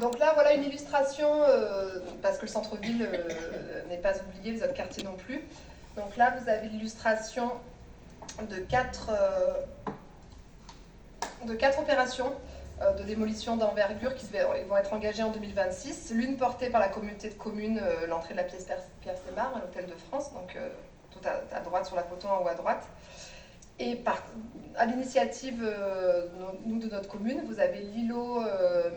Donc là, voilà une illustration, parce que le centre-ville n'est pas oublié, les autres quartiers non plus. Donc là, vous avez l'illustration de quatre opérations de démolition d'envergure qui vont être engagées en 2026. L'une portée par la communauté de communes, l'entrée de la pièce Pierre-Sébar, à l'hôtel de France, donc tout à droite sur la photo, en haut à droite. Et à l'initiative de notre commune, vous avez l'îlot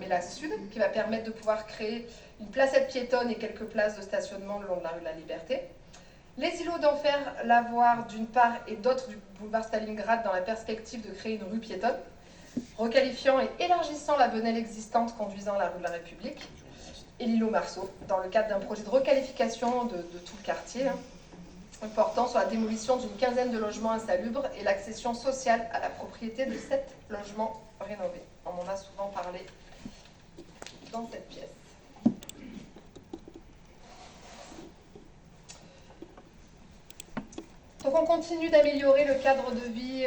Méla Sud, qui va permettre de pouvoir créer une placette piétonne et quelques places de stationnement le long de la rue de la Liberté. Les îlots d'Enfer, Lavoir d'une part, et d'autres du boulevard Stalingrad dans la perspective de créer une rue piétonne, requalifiant et élargissant la venelle existante conduisant à la rue de la République. Et l'îlot Marceau, dans le cadre d'un projet de requalification de tout le quartier, portant sur la démolition d'une quinzaine de logements insalubres et l'accession sociale à la propriété de 7 logements rénovés. On en a souvent parlé dans cette pièce. Donc on continue d'améliorer le cadre de vie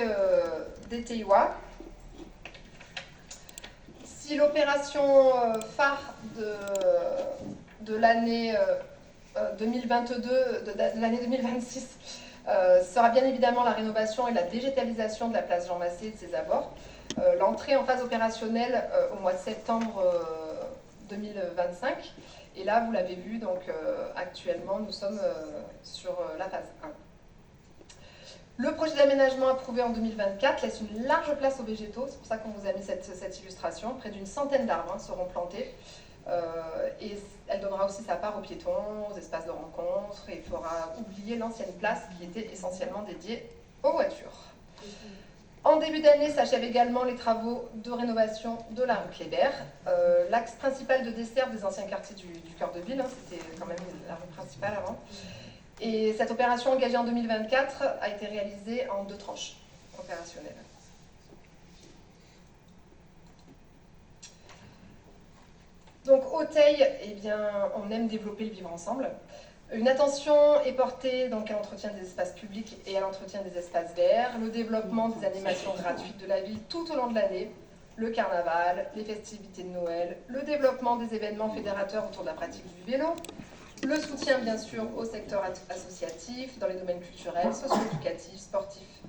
des Théois. Si l'opération phare de l'année 2022, de l'année 2026, sera bien évidemment la rénovation et la végétalisation de la place Jean Massé et de ses abords. L'entrée en phase opérationnelle au mois de septembre 2025. Et là, vous l'avez vu, donc actuellement, nous sommes sur la phase 1. Le projet d'aménagement approuvé en 2024 laisse une large place aux végétaux. C'est pour ça qu'on vous a mis cette illustration. Près d'une centaine d'arbres seront plantés. Et elle donnera aussi sa part aux piétons, aux espaces de rencontre, et fera oublier l'ancienne place qui était essentiellement dédiée aux voitures. En début d'année s'achèvent également les travaux de rénovation de la rue Kléber, l'axe principal de dessert des anciens quartiers du cœur de ville, c'était quand même la rue principale avant. Et cette opération engagée en 2024 a été réalisée en 2 tranches opérationnelles. Donc au Teil, eh bien, on aime développer le vivre ensemble. Une attention est portée donc, à l'entretien des espaces publics et à l'entretien des espaces verts, le développement des animations gratuites de la ville tout au long de l'année, le carnaval, les festivités de Noël, le développement des événements fédérateurs autour de la pratique du vélo, le soutien bien sûr au secteur associatif, dans les domaines culturels, socio-éducatifs, sportifs.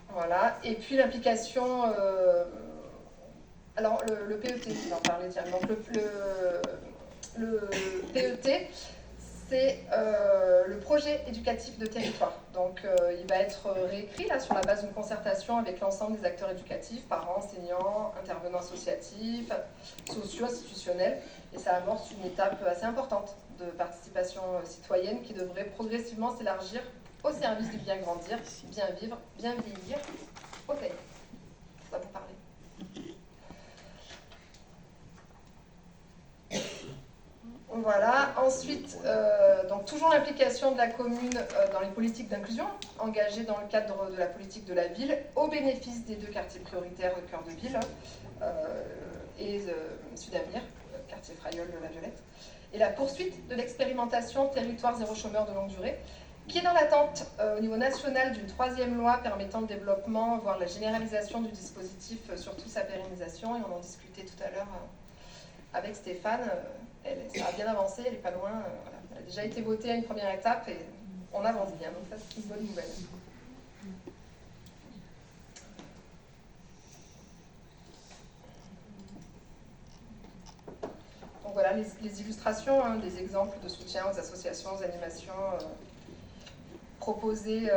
Voilà, et puis l'implication... Alors, le PET, je vais en parler, tiens. Donc, le PET, c'est le projet éducatif de territoire. Donc, il va être réécrit là, sur la base d'une concertation avec l'ensemble des acteurs éducatifs, parents, enseignants, intervenants associatifs, sociaux, institutionnels. Et ça amorce une étape assez importante de participation citoyenne qui devrait progressivement s'élargir au service du bien grandir, bien vivre, bien vieillir au Teil. Ça va vous parler. Voilà. Ensuite, donc toujours l'implication de la commune dans les politiques d'inclusion engagées dans le cadre de la politique de la ville au bénéfice des 2 quartiers prioritaires de cœur de ville et Sud-Avenir, quartier Frayol de la Violette, et la poursuite de l'expérimentation territoire zéro chômeur de longue durée qui est dans l'attente au niveau national d'une 3e loi permettant le développement, voire la généralisation du dispositif, surtout sa pérennisation, et on en discutait tout à l'heure avec Stéphane. Ça a bien avancé, elle n'est pas loin. Voilà. Elle a déjà été votée à une première étape et on avance bien. Donc ça, c'est une bonne nouvelle. Donc voilà les illustrations, des exemples de soutien aux associations, aux animations proposées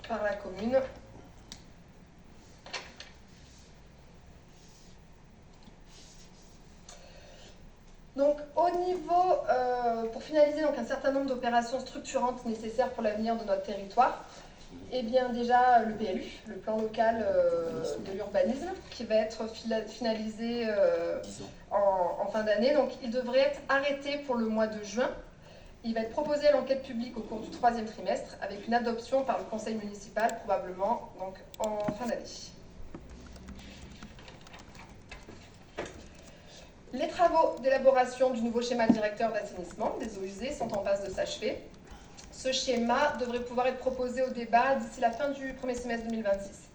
par la commune. Donc au niveau, pour finaliser donc, un certain nombre d'opérations structurantes nécessaires pour l'avenir de notre territoire, eh bien déjà le PLU, le plan local de l'urbanisme, qui va être finalisé en fin d'année. Donc il devrait être arrêté pour le mois de juin. Il va être proposé à l'enquête publique au cours du 3e trimestre, avec une adoption par le conseil municipal, probablement donc, en fin d'année. Les travaux d'élaboration du nouveau schéma directeur d'assainissement des eaux usées sont en passe de s'achever. Ce schéma devrait pouvoir être proposé au débat d'ici la fin du 1er semestre 2026.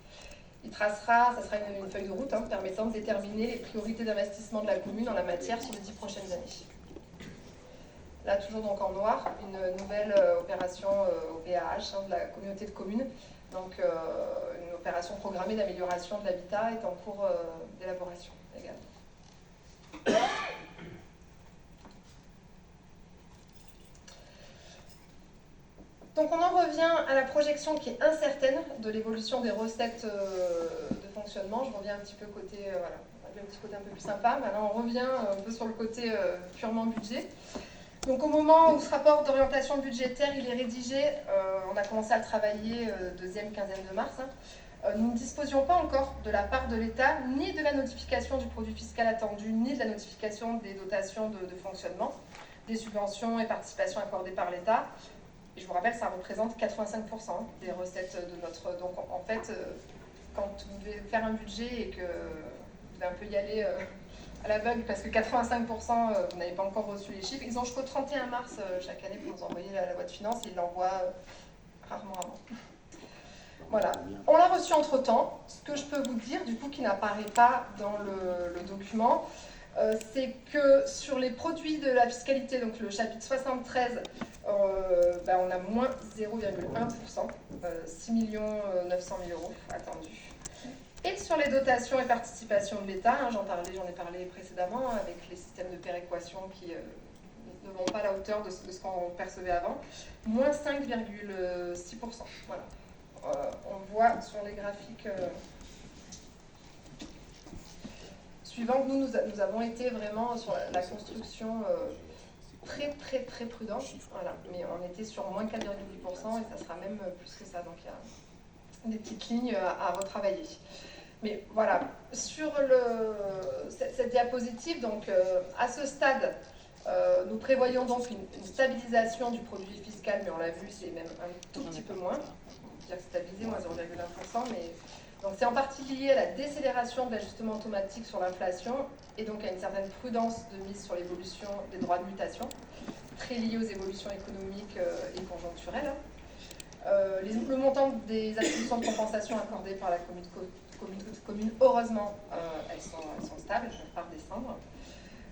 Ça sera une feuille de route permettant de déterminer les priorités d'investissement de la commune en la matière sur les 10 prochaines années. Là, toujours donc en noir, une nouvelle opération OPAH de la communauté de communes. Donc, une opération programmée d'amélioration de l'habitat est en cours d'élaboration également. Donc, on en revient à la projection qui est incertaine de l'évolution des recettes de fonctionnement. Je reviens un petit peu côté, voilà, un petit côté un peu plus sympa. Maintenant, on revient un peu sur le côté purement budget. Donc au moment où ce rapport d'orientation budgétaire il est rédigé, on a commencé à le travailler deuxième quinzaine de mars, nous ne disposions pas encore de la part de l'État ni de la notification du produit fiscal attendu, ni de la notification des dotations de fonctionnement, des subventions et participations accordées par l'État. Et je vous rappelle, ça représente 85% des recettes de notre... Donc en fait, quand vous devez faire un budget et que vous devez un peu y aller... à l'aveugle parce que 85%, vous n'avez pas encore reçu les chiffres. Ils ont jusqu'au 31 mars chaque année pour nous envoyer la loi de finances et ils l'envoient rarement avant. Voilà. On l'a reçu entre-temps. Ce que je peux vous dire, du coup, qui n'apparaît pas dans le document, c'est que sur les produits de la fiscalité, donc le chapitre 73, on a moins 0,1%, 6 900 000 euros attendus. Et sur les dotations et participations de l'État, j'en ai parlé précédemment, avec les systèmes de péréquation qui ne vont pas à la hauteur de ce qu'on percevait avant, moins 5,6%. Voilà. On voit sur les graphiques suivants que nous avons été vraiment sur la construction très très très prudente. Voilà. Mais on était sur moins 4,8% et ça sera même plus que ça. Donc il y a des petites lignes à retravailler. Mais voilà, sur cette diapositive, donc à ce stade, nous prévoyons donc une stabilisation du produit fiscal, mais on l'a vu, c'est même un tout petit peu moins, c'est-à-dire stabilisé, moins 0,1%, mais donc c'est en partie lié à la décélération de l'ajustement automatique sur l'inflation et donc à une certaine prudence de mise sur l'évolution des droits de mutation, très liée aux évolutions économiques et conjoncturelles. Le montant des attributions de compensation accordées par la commune, heureusement, elles sont stables, par décembre.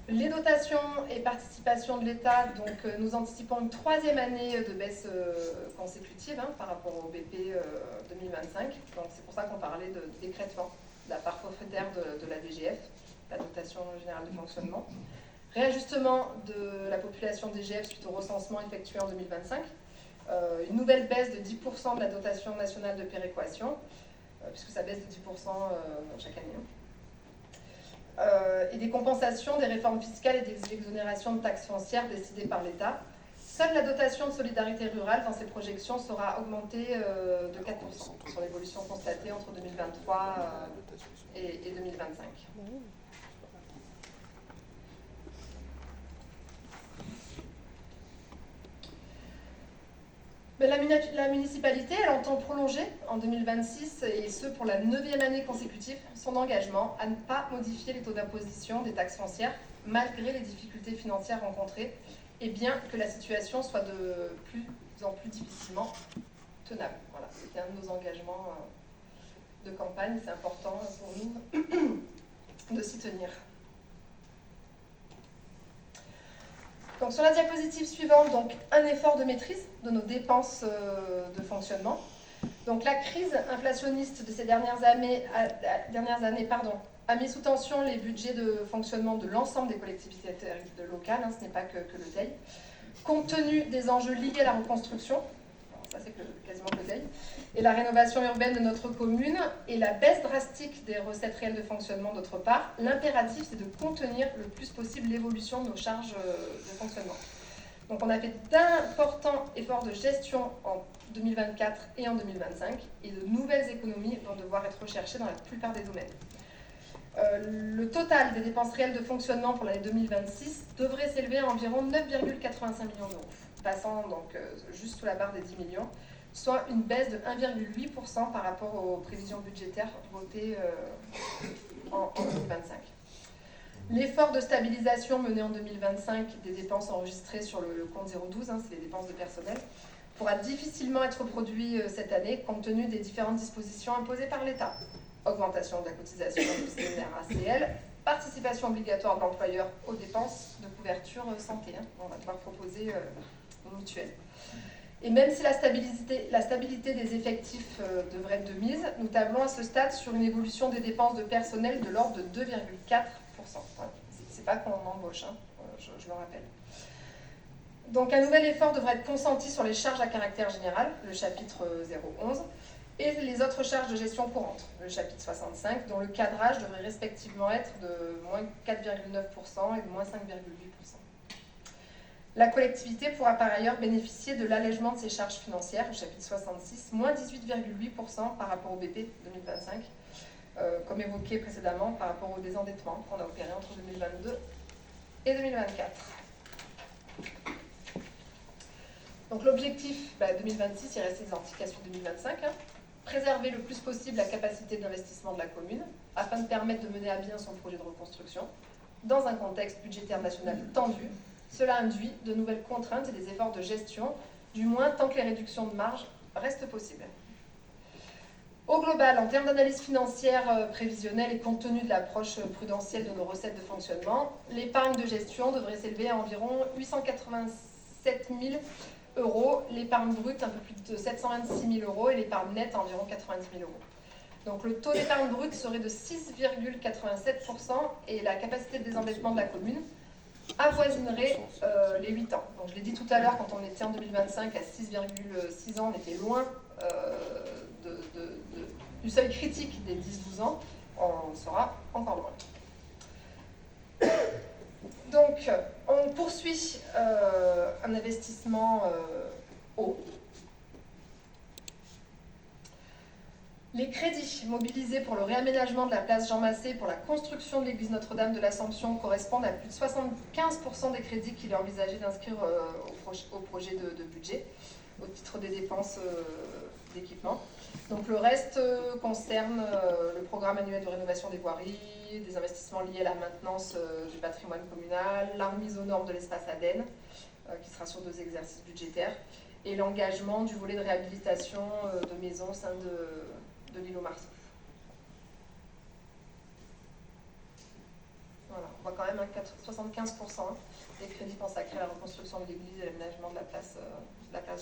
Les dotations et participations de l'État, donc nous anticipons une troisième année de baisse consécutive par rapport au BP 2025. Donc c'est pour ça qu'on parlait de décrètement de la part forfaitaire de la DGF, la dotation générale de fonctionnement. Réajustement de la population DGF suite au recensement effectué en 2025. Une nouvelle baisse de 10% de la dotation nationale de péréquation, puisque ça baisse de 10% chaque année. Et des compensations des réformes fiscales et des exonérations de taxes foncières décidées par l'État. Seule la dotation de solidarité rurale dans ces projections sera augmentée de 4% sur l'évolution constatée entre 2023 et 2025. Mais la municipalité, elle entend prolonger en 2026, et ce pour la 9e année consécutive, son engagement à ne pas modifier les taux d'imposition des taxes foncières, malgré les difficultés financières rencontrées, et bien que la situation soit de plus en plus difficilement tenable. Voilà, c'était un de nos engagements de campagne, c'est important pour nous de s'y tenir. Donc sur la diapositive suivante, donc, un effort de maîtrise de nos dépenses de fonctionnement. Donc la crise inflationniste de ces dernières années a mis sous tension les budgets de fonctionnement de l'ensemble des collectivités locales, ce n'est pas que le TEI. Compte tenu des enjeux liés à la reconstruction, ça c'est quasiment que le TEI, et la rénovation urbaine de notre commune, et la baisse drastique des recettes réelles de fonctionnement d'autre part, l'impératif c'est de contenir le plus possible l'évolution de nos charges de fonctionnement. Donc on a fait d'importants efforts de gestion en 2024 et en 2025, et de nouvelles économies vont devoir être recherchées dans la plupart des domaines. Le total des dépenses réelles de fonctionnement pour l'année 2026 devrait s'élever à environ 9,85 millions d'euros, passant donc juste sous la barre des 10 millions, soit une baisse de 1,8% par rapport aux prévisions budgétaires votées en 2025. L'effort de stabilisation mené en 2025 des dépenses enregistrées sur le compte 012, c'est les dépenses de personnel, pourra difficilement être reproduit cette année compte tenu des différentes dispositions imposées par l'État. augmentation de la cotisation du CNRACL, participation obligatoire de l'employeur aux dépenses de couverture santé. On va devoir proposer une mutuelle. Et même si la stabilité des effectifs devrait être de mise, nous tablons à ce stade sur une évolution des dépenses de personnel de l'ordre de 2,4%. Voilà. C'est pas qu'on embauche, hein, je le rappelle. Donc un nouvel effort devrait être consenti sur les charges à caractère général, le chapitre 011, et les autres charges de gestion courante, le chapitre 65, dont le cadrage devrait respectivement être de moins 4,9% et de moins 5,8%. La collectivité pourra par ailleurs bénéficier de l'allègement de ses charges financières, le chapitre 66, moins 18,8% par rapport au BP 2025, comme évoqué précédemment par rapport au désendettement qu'on a opéré entre 2022 et 2024. Donc l'objectif 2026, il reste identique à celui de 2025, préserver le plus possible la capacité d'investissement de la commune afin de permettre de mener à bien son projet de reconstruction dans un contexte budgétaire national tendu. Cela induit de nouvelles contraintes et des efforts de gestion, du moins tant que les réductions de marge restent possibles. Au global, en termes d'analyse financière prévisionnelle et compte tenu de l'approche prudentielle de nos recettes de fonctionnement, l'épargne de gestion devrait s'élever à environ 887 000 euros, l'épargne brute un peu plus de 726 000 euros et l'épargne nette à environ 90 000 euros. Donc le taux d'épargne brute serait de 6,87% et la capacité de désendettement de la commune avoisinerait les 8 ans. Donc je l'ai dit tout à l'heure, quand on était en 2025 à 6,6 ans, on était loin du seuil critique des 10-12 ans, on sera encore loin. Donc on poursuit un investissement haut. Les crédits mobilisés pour le réaménagement de la place Jean Massé pour la construction de l'église Notre-Dame de l'Assomption correspondent à plus de 75% des crédits qu'il est envisagé d'inscrire au projet de budget, au titre des dépenses d'équipement. Donc le reste concerne le programme annuel de rénovation des voiries, des investissements liés à la maintenance du patrimoine communal, la remise aux normes de l'espace ADEN, qui sera sur 2 exercices budgétaires, et l'engagement du volet de réhabilitation de maisons au sein de l'île aux Marceaux. Voilà, on voit quand même 75% des crédits consacrés à la reconstruction de l'église et l'aménagement de la place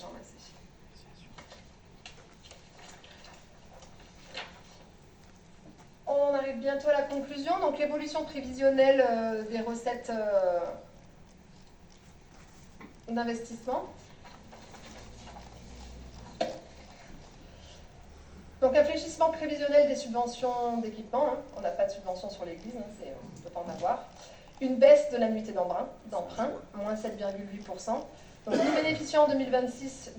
Jean Massé. On arrive bientôt à la conclusion. Donc l'évolution prévisionnelle des recettes d'investissement. Donc un fléchissement prévisionnel des subventions d'équipement, on n'a pas de subvention sur l'église, on ne peut pas en avoir. Une baisse de l'annuité d'emprunt, moins 7,8%. Donc nous bénéficions en 2026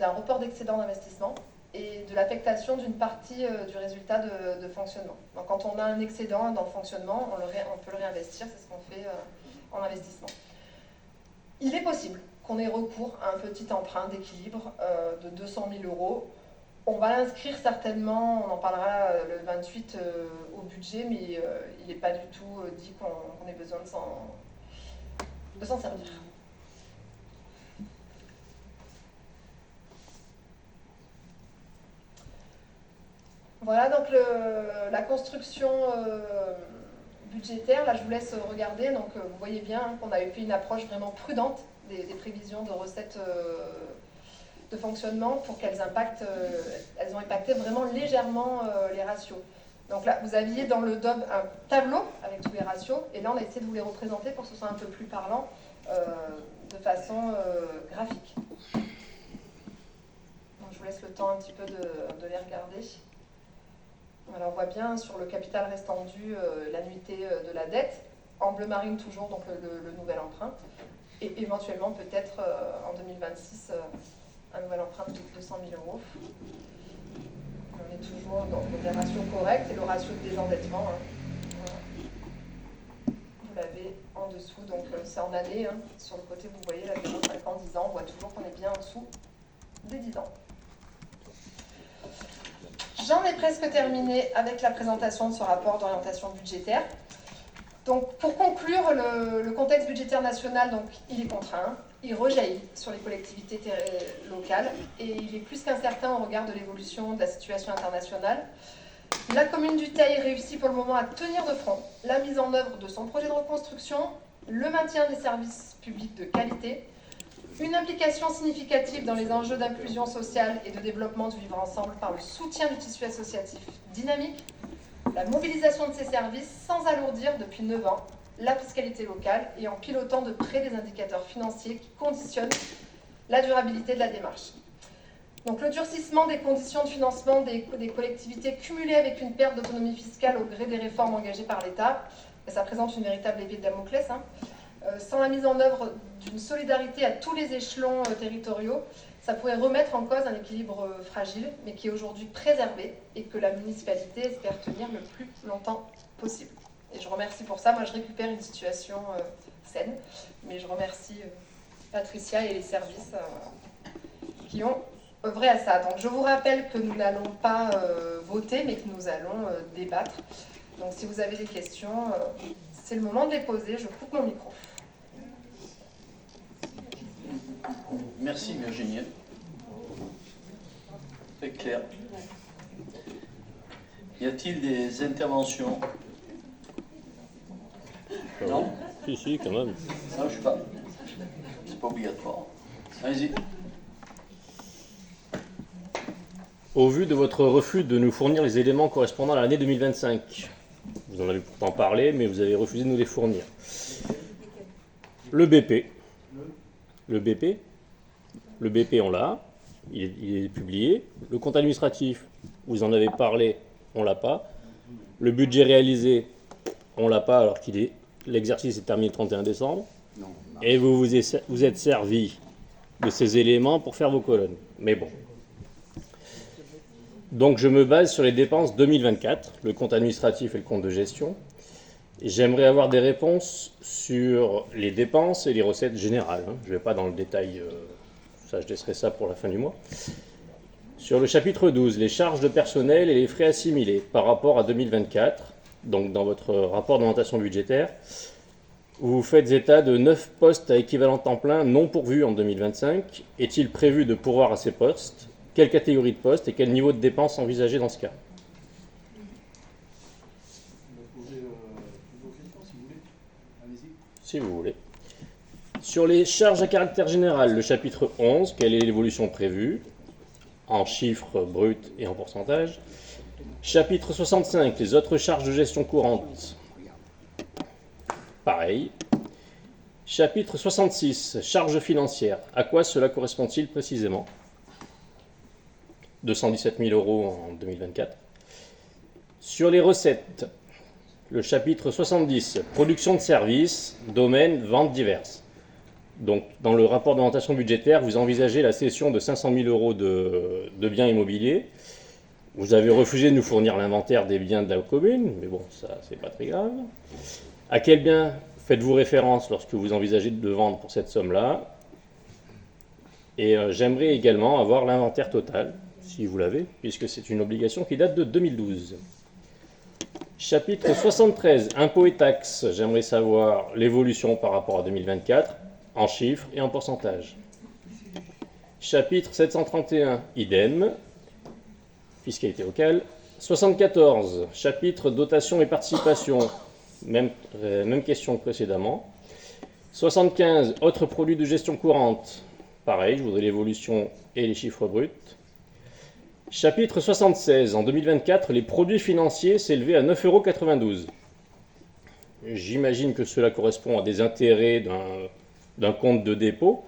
d'un report d'excédent d'investissement et de l'affectation d'une partie du résultat de fonctionnement. Donc quand on a un excédent dans le fonctionnement, on peut le réinvestir, c'est ce qu'on fait en investissement. Il est possible qu'on ait recours à un petit emprunt d'équilibre de 200 000 euros. On va l'inscrire certainement, on en parlera le 28 au budget, mais il n'est pas du tout dit qu'on ait besoin de s'en servir. Voilà donc la construction budgétaire. Là, je vous laisse regarder. Donc, vous voyez bien qu'on avait fait une approche vraiment prudente des prévisions de recettes de fonctionnement pour qu'elles impactent, elles ont impacté vraiment légèrement les ratios. Donc là, vous aviez dans le DOB un tableau avec tous les ratios, et là, on a essayé de vous les représenter pour que ce soit un peu plus parlant de façon graphique. Donc, je vous laisse le temps un petit peu de les regarder. Alors, on voit bien sur le capital restant dû l'annuité de la dette, en bleu marine toujours, donc le nouvel emprunt, et éventuellement peut-être en 2026 un nouvel emprunt de 200 000 euros. On est toujours dans des ratios corrects et le ratio de désendettement, voilà. Vous l'avez en dessous, donc c'est en année. Sur le côté, vous voyez la 5 ans, 10 ans, on voit toujours qu'on est bien en dessous des 10 ans. J'en ai presque terminé avec la présentation de ce rapport d'orientation budgétaire. Donc, pour conclure, le contexte budgétaire national, donc, il est contraint, il rejaillit sur les collectivités locales et il est plus qu'incertain au regard de l'évolution de la situation internationale. La commune du Teil réussit pour le moment à tenir de front la mise en œuvre de son projet de reconstruction, le maintien des services publics de qualité, une implication significative dans les enjeux d'inclusion sociale et de développement du vivre ensemble par le soutien du tissu associatif dynamique, la mobilisation de ces services sans alourdir depuis 9 ans la fiscalité locale et en pilotant de près des indicateurs financiers qui conditionnent la durabilité de la démarche. Donc le durcissement des conditions de financement des collectivités cumulées avec une perte d'autonomie fiscale au gré des réformes engagées par l'État, ça présente une véritable épée de Damoclès, sans la mise en œuvre d'une solidarité à tous les échelons territoriaux, ça pourrait remettre en cause un équilibre fragile, mais qui est aujourd'hui préservé et que la municipalité espère tenir le plus longtemps possible. Et je remercie pour ça. Moi, je récupère une situation saine, mais je remercie Patricia et les services qui ont œuvré à ça. Donc, je vous rappelle que nous n'allons pas voter, mais que nous allons débattre. Donc, si vous avez des questions, c'est le moment de les poser. Je coupe mon micro. Merci Virginie. Très clair. Y a-t-il des interventions? Non? Si, quand même. Non, je sais pas. C'est pas obligatoire. Allez-y. Au vu de votre refus de nous fournir les éléments correspondant à l'année 2025, vous en avez pourtant parlé, mais vous avez refusé de nous les fournir. Le BP, on l'a, il est publié. Le compte administratif, vous en avez parlé, on l'a pas. Le budget réalisé, on l'a pas, alors l'exercice est terminé le 31 décembre. Et vous êtes servi de ces éléments pour faire vos colonnes. Mais bon. Donc je me base sur les dépenses 2024, le compte administratif et le compte de gestion. J'aimerais avoir des réponses sur les dépenses et les recettes générales. Je ne vais pas dans le détail, ça je laisserai ça pour la fin du mois. Sur le chapitre 12, les charges de personnel et les frais assimilés par rapport à 2024, donc dans votre rapport d'orientation budgétaire, vous faites état de 9 postes à équivalent temps plein non pourvus en 2025. Est-il prévu de pourvoir à ces postes? Quelle catégorie de postes et quel niveau de dépenses envisagé dans ce cas? Si vous voulez. Sur les charges à caractère général, le chapitre 11, quelle est l'évolution prévue en chiffres bruts et en pourcentage? Chapitre 65, les autres charges de gestion courante. Pareil. Chapitre 66, charges financières. À quoi cela correspond-il précisément? 217 000 € en 2024. Sur les recettes, le chapitre 70, production de services, domaine, ventes diverses. Donc, dans le rapport d'orientation budgétaire, vous envisagez la cession de 500 000 € de biens immobiliers. Vous avez refusé de nous fournir l'inventaire des biens de la commune, mais bon, ça, c'est pas très grave. À quel bien faites-vous référence lorsque vous envisagez de vendre pour cette somme-là? Et j'aimerais également avoir l'inventaire total, si vous l'avez, puisque c'est une obligation qui date de 2012. Chapitre 73, impôts et taxes. J'aimerais savoir l'évolution par rapport à 2024, en chiffres et en pourcentage. Chapitre 731, idem, fiscalité locale. 74, chapitre dotation et participation, même question que précédemment. 75, autres produits de gestion courante. Pareil, je voudrais l'évolution et les chiffres bruts. Chapitre 76. En 2024, les produits financiers s'élevaient à 9,92 €. J'imagine que cela correspond à des intérêts d'un compte de dépôt.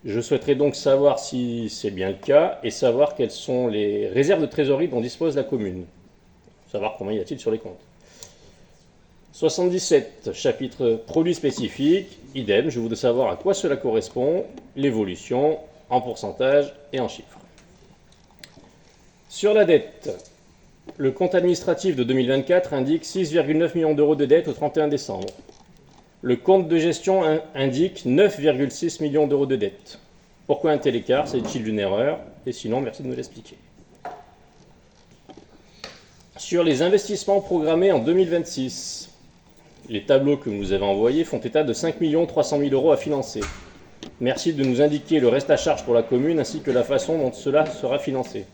Je souhaiterais donc savoir si c'est bien le cas et savoir quelles sont les réserves de trésorerie dont dispose la commune. Savoir combien y a-t-il sur les comptes. 77. Chapitre produits spécifiques. Idem, je voudrais savoir à quoi cela correspond, l'évolution en pourcentage et en chiffres. Sur la dette, le compte administratif de 2024 indique 6,9 millions € de dette au 31 décembre. Le compte de gestion indique 9,6 millions € de dette. Pourquoi un tel écart? S'agit-il d'une erreur? Et sinon, merci de me l'expliquer. Sur les investissements programmés en 2026, les tableaux que vous nous avez envoyés font état de 5 300 000 € à financer. Merci de nous indiquer le reste à charge pour la commune ainsi que la façon dont cela sera financé.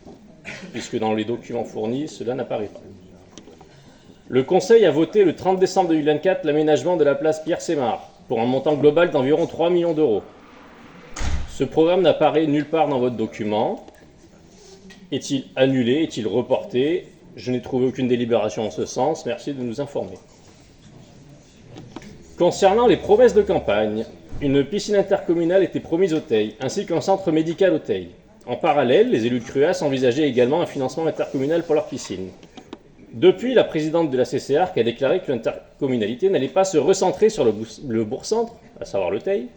puisque dans les documents fournis, cela n'apparaît pas. Le Conseil a voté le 30 décembre 2024 l'aménagement de la place Pierre-Sémard pour un montant global d'environ 3 millions d'euros. Ce programme n'apparaît nulle part dans votre document. Est-il annulé? Est-il reporté? Je n'ai trouvé aucune délibération en ce sens. Merci de nous informer. Concernant les promesses de campagne, une piscine intercommunale était promise au Teil, ainsi qu'un centre médical au Teil. En parallèle, les élus de Cruas envisageaient également un financement intercommunal pour leur piscine. Depuis, la présidente de la CCARC a déclaré que l'intercommunalité n'allait pas se recentrer sur le bourg-centre, à savoir le Teil.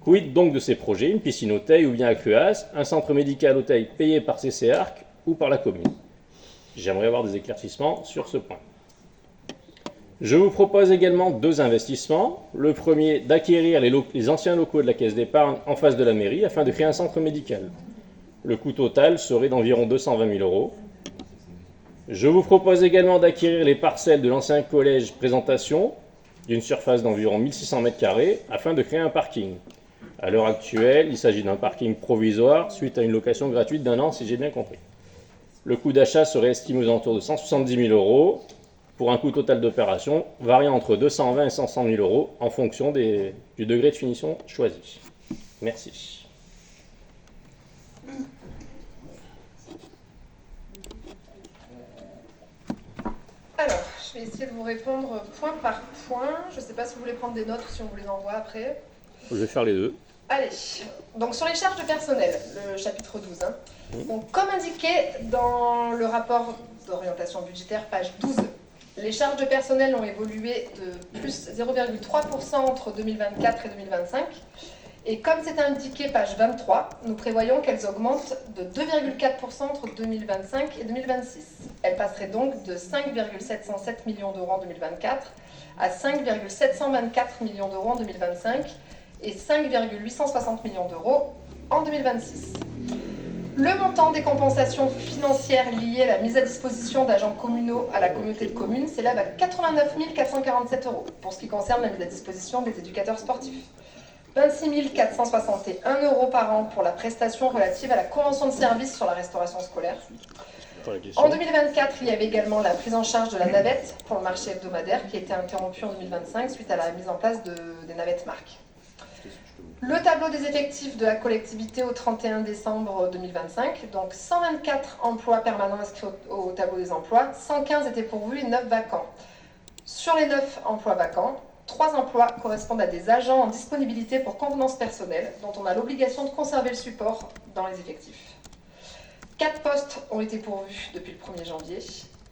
Quid donc de ces projets, une piscine au Teil ou bien à Cruas, un centre médical au Teil payé par CCARC ou par la commune? J'aimerais avoir des éclaircissements sur ce point. Je vous propose également 2 investissements. Le premier, d'acquérir les anciens locaux de la caisse d'épargne en face de la mairie afin de créer un centre médical. Le coût total serait d'environ 220 000 euros. Je vous propose également d'acquérir les parcelles de l'ancien collège Présentation, d'une surface d'environ 1600 m² afin de créer un parking. À l'heure actuelle, il s'agit d'un parking provisoire suite à une location gratuite d'1 an, si j'ai bien compris. Le coût d'achat serait estimé aux alentours de 170 000 euros pour un coût total d'opération variant entre 220 et 500 000 euros en fonction du degré de finition choisi. Merci. Alors, je vais essayer de vous répondre point par point. Je ne sais pas si vous voulez prendre des notes ou si on vous les envoie après. Je vais faire les deux. Allez, donc sur les charges de personnel, le chapitre 12. Donc, comme indiqué dans le rapport d'orientation budgétaire, page 12, les charges de personnel ont évolué de plus 0,3% entre 2024 et 2025. Et comme c'est indiqué page 23, nous prévoyons qu'elles augmentent de 2,4% entre 2025 et 2026. Elles passeraient donc de 5,707 millions d'euros en 2024 à 5,724 millions d'euros en 2025 et 5,860 millions d'euros en 2026. Le montant des compensations financières liées à la mise à disposition d'agents communaux à la communauté de communes s'élève à 89 447 euros pour ce qui concerne la mise à disposition des éducateurs sportifs. 26 461 euros par an pour la prestation relative à la convention de service sur la restauration scolaire. En 2024, il y avait également la prise en charge de la navette pour le marché hebdomadaire qui a été interrompue en 2025 suite à la mise en place des navettes marques. Le tableau des effectifs de la collectivité au 31 décembre 2025, donc 124 emplois permanents inscrits au tableau des emplois, 115 étaient pourvus et 9 vacants. Sur les 9 emplois vacants, 3 emplois correspondent à des agents en disponibilité pour convenance personnelle, dont on a l'obligation de conserver le support dans les effectifs. 4 postes ont été pourvus depuis le 1er janvier,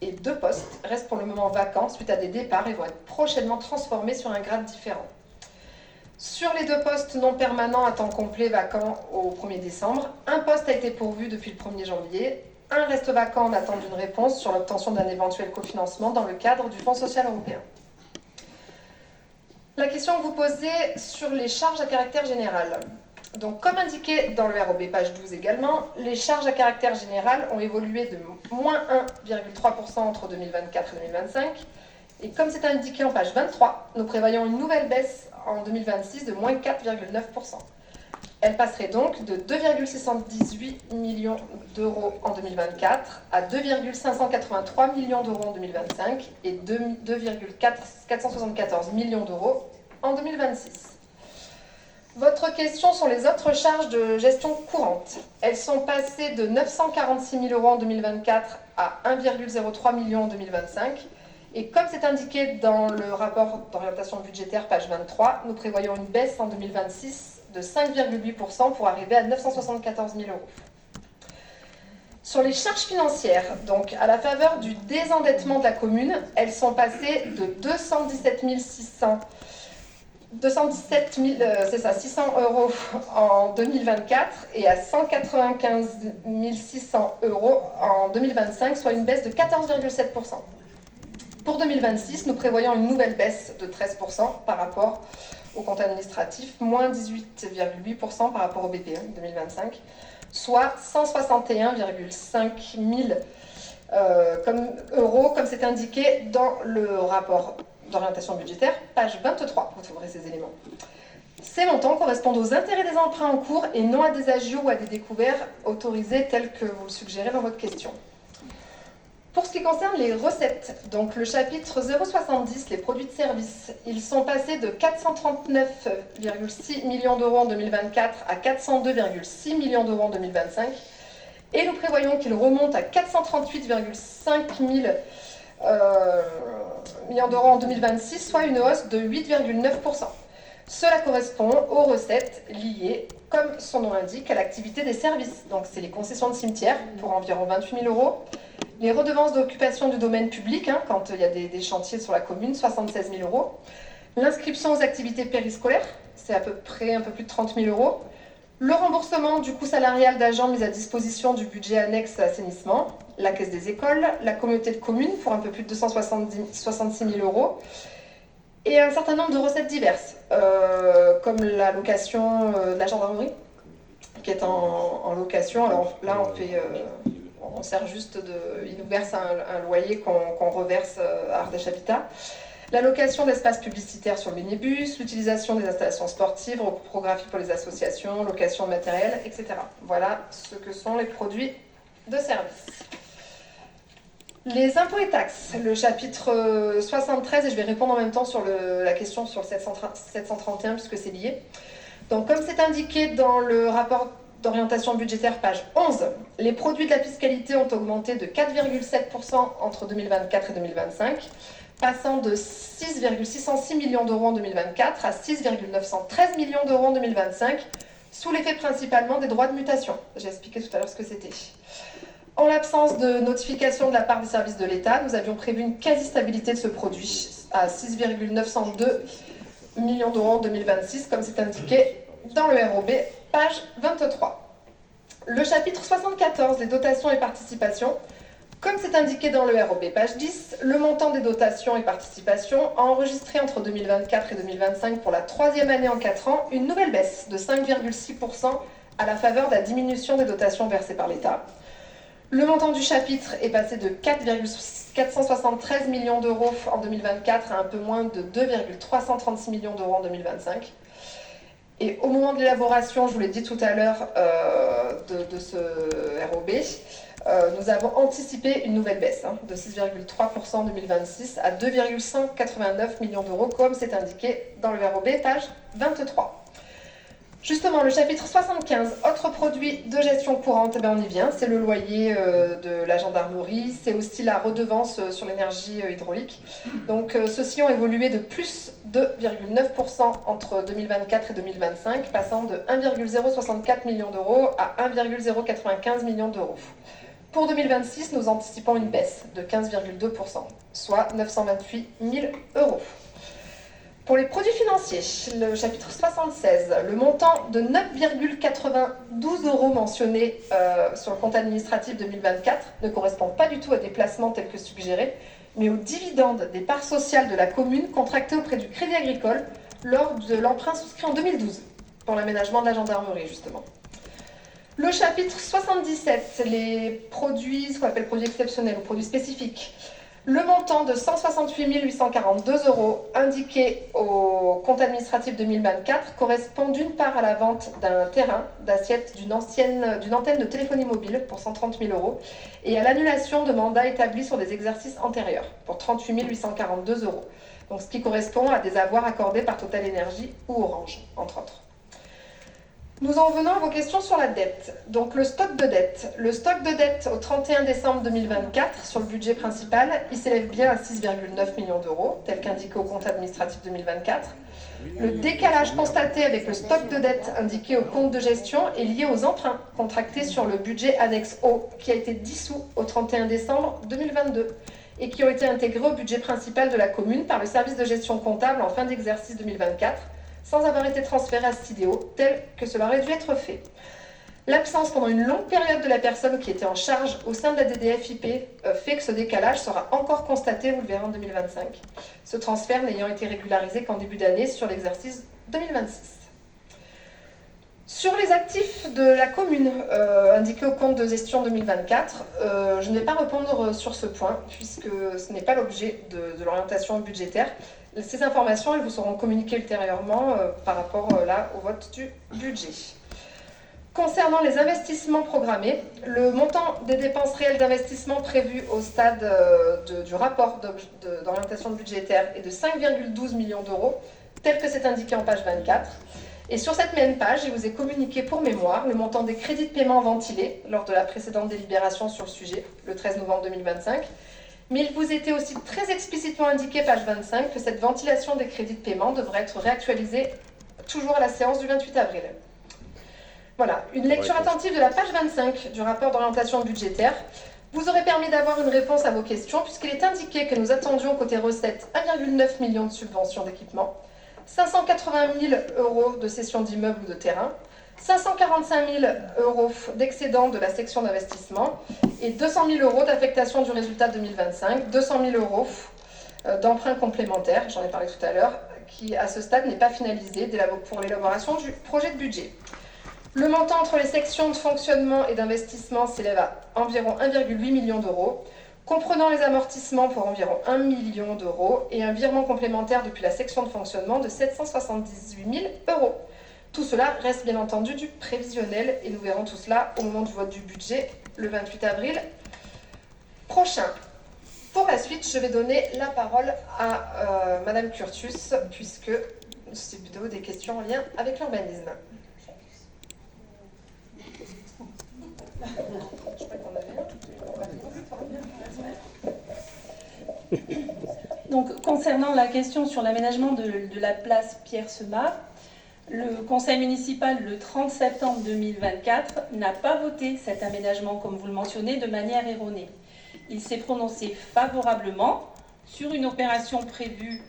et 2 postes restent pour le moment vacants suite à des départs et vont être prochainement transformés sur un grade différent. Sur les 2 postes non permanents à temps complet vacants au 1er décembre, un poste a été pourvu depuis le 1er janvier, un reste vacant en attente d'une réponse sur l'obtention d'un éventuel cofinancement dans le cadre du Fonds social européen. La question que vous posez sur les charges à caractère général. Donc, comme indiqué dans le ROB page 12 également, les charges à caractère général ont évolué de moins 1,3% entre 2024 et 2025. Et comme c'est indiqué en page 23, nous prévoyons une nouvelle baisse en 2026 de moins 4,9%. Elle passerait donc de 2,618 millions d'euros en 2024 à 2,583 millions d'euros en 2025 et 2,474 millions d'euros en 2026. Votre question sur les autres charges de gestion courante. Elles sont passées de 946 000 euros en 2024 à 1,03 million en 2025. Et comme c'est indiqué dans le rapport d'orientation budgétaire, page 23, nous prévoyons une baisse en 2026 de 5,8% pour arriver à 974 000 euros. Sur les charges financières, donc à la faveur du désendettement de la commune, elles sont passées de 217 600 euros en 2024 et à 195 600 euros en 2025, soit une baisse de 14,7%. Pour 2026, nous prévoyons une nouvelle baisse de 13% par rapport au compte administratif, moins 18,8% par rapport au BPE 2025, soit 161,5 000 euros, comme c'est indiqué dans le rapport d'orientation budgétaire, page 23, vous trouverez ces éléments. Ces montants correspondent aux intérêts des emprunts en cours et non à des agios ou à des découverts autorisés tels que vous le suggérez dans votre question. qui concerne les recettes, donc le chapitre 070, les produits de service, ils sont passés de 439,6 millions d'euros en 2024 à 402,6 millions d'euros en 2025. Et nous prévoyons qu'ils remontent à 438,5 millions d'euros en 2026, soit une hausse de 8,9%. Cela correspond aux recettes liées, comme son nom l'indique, à l'activité des services. Donc c'est les concessions de cimetières pour environ 28 000 euros, les redevances d'occupation du domaine public, quand il y a des chantiers sur la commune, 76 000 euros, l'inscription aux activités périscolaires, c'est à peu près un peu plus de 30 000 euros, le remboursement du coût salarial d'agents mis à disposition du budget annexe assainissement, la caisse des écoles, la communauté de communes pour un peu plus de 266 000 euros, et un certain nombre de recettes diverses, comme la location de la gendarmerie, qui est en location. Alors là, on sert juste il nous verse un loyer qu'on reverse à Ardèche Habitat. La location d'espaces publicitaires sur le minibus, l'utilisation des installations sportives, reprographie pour les associations, location de matériel, etc. Voilà ce que sont les produits de service. Les impôts et taxes, le chapitre 73, et je vais répondre en même temps sur la question sur le 731 puisque c'est lié. Donc comme c'est indiqué dans le rapport d'orientation budgétaire page 11, les produits de la fiscalité ont augmenté de 4,7% entre 2024 et 2025, passant de 6,606 millions d'euros en 2024 à 6,913 millions d'euros en 2025, sous l'effet principalement des droits de mutation. J'ai expliqué tout à l'heure ce que c'était. En l'absence de notification de la part des services de l'État, nous avions prévu une quasi-stabilité de ce produit à 6,902 millions d'euros en 2026, comme c'est indiqué dans le ROB, page 23. Le chapitre 74, les dotations et participations, comme c'est indiqué dans le ROB, page 10, le montant des dotations et participations a enregistré entre 2024 et 2025 pour la troisième année en 4 ans une nouvelle baisse de 5,6% à la faveur de la diminution des dotations versées par l'État. Le montant du chapitre est passé de 4,473 millions d'euros en 2024 à un peu moins de 2,336 millions d'euros en 2025. Et au moment de l'élaboration, je vous l'ai dit tout à l'heure, de ce ROB, nous avons anticipé une nouvelle baisse de 6,3% en 2026 à 2,189 millions d'euros, comme c'est indiqué dans le ROB, page 23. Justement, le chapitre 75, autres produits de gestion courante, on y vient, c'est le loyer de la gendarmerie, c'est aussi la redevance sur l'énergie hydraulique. Donc ceux-ci ont évolué de plus 2,9% entre 2024 et 2025, passant de 1,064 millions d'euros à 1,095 millions d'euros. Pour 2026, nous anticipons une baisse de 15,2%, soit 928 000 euros. Pour les produits financiers, le chapitre 76, le montant de 9,92 euros mentionné sur le compte administratif 2024 ne correspond pas du tout à des placements tels que suggérés, mais aux dividendes des parts sociales de la commune contractées auprès du Crédit Agricole lors de l'emprunt souscrit en 2012 pour l'aménagement de la gendarmerie, justement. Le chapitre 77, les produits, ce qu'on appelle produits exceptionnels ou produits spécifiques. Le montant de 168 842 euros indiqué au compte administratif 2024 correspond d'une part à la vente d'un terrain d'assiette d'une antenne de téléphonie mobile pour 130 000 euros et à l'annulation de mandats établis sur des exercices antérieurs pour 38 842 euros. Donc ce qui correspond à des avoirs accordés par Total Énergie ou Orange, entre autres. Nous en venons à vos questions sur la dette. Donc le stock de dette. Le stock de dette au 31 décembre 2024 sur le budget principal, il s'élève bien à 6,9 millions d'euros, tel qu'indiqué au compte administratif 2024. Le décalage constaté avec le stock de dette indiqué au compte de gestion est lié aux emprunts contractés sur le budget annexe O, qui a été dissous au 31 décembre 2022 et qui ont été intégrés au budget principal de la commune par le service de gestion comptable en fin d'exercice 2024, sans avoir été transféré à Stidéo, tel que cela aurait dû être fait. L'absence pendant une longue période de la personne qui était en charge au sein de la DDFIP fait que ce décalage sera encore constaté, vous le verrez en 2025. Ce transfert n'ayant été régularisé qu'en début d'année sur l'exercice 2026. Sur les actifs de la commune indiqués au compte de gestion 2024, je ne vais pas répondre sur ce point puisque ce n'est pas l'objet de l'orientation budgétaire. Ces informations, elles vous seront communiquées ultérieurement par rapport là au vote du budget. Concernant les investissements programmés, le montant des dépenses réelles d'investissement prévues au stade du rapport d'orientation budgétaire est de 5,12 millions d'euros, tel que c'est indiqué en page 24. Et sur cette même page, il vous est communiqué pour mémoire le montant des crédits de paiement ventilés lors de la précédente délibération sur le sujet, le 13 novembre 2025. Mais il vous était aussi très explicitement indiqué, page 25, que cette ventilation des crédits de paiement devrait être réactualisée toujours à la séance du 28 avril. Voilà, une lecture attentive de la page 25 du rapport d'orientation budgétaire vous aurait permis d'avoir une réponse à vos questions, puisqu'il est indiqué que nous attendions côté recettes 1,9 million de subventions d'équipement, 580 000 euros de cession d'immeubles ou de terrains, 545 000 euros d'excédent de la section d'investissement et 200 000 euros d'affectation du résultat 2025, 200 000 euros d'emprunts complémentaires, j'en ai parlé tout à l'heure, qui à ce stade n'est pas finalisé pour l'élaboration du projet de budget. Le montant entre les sections de fonctionnement et d'investissement s'élève à environ 1,8 million d'euros, comprenant les amortissements pour environ 1 million d'euros et un virement complémentaire depuis la section de fonctionnement de 778 000 euros. Tout cela reste bien entendu du prévisionnel et nous verrons tout cela au moment du vote du budget le 28 avril prochain. Pour la suite, je vais donner la parole à Madame Curtus, puisque c'est plutôt des questions en lien avec l'urbanisme. Je crois qu'on avait Donc, concernant la question sur l'aménagement de la place Pierre-Semard, le conseil municipal, le 30 septembre 2024, n'a pas voté cet aménagement, comme vous le mentionnez, de manière erronée. Il s'est prononcé favorablement sur une opération prévue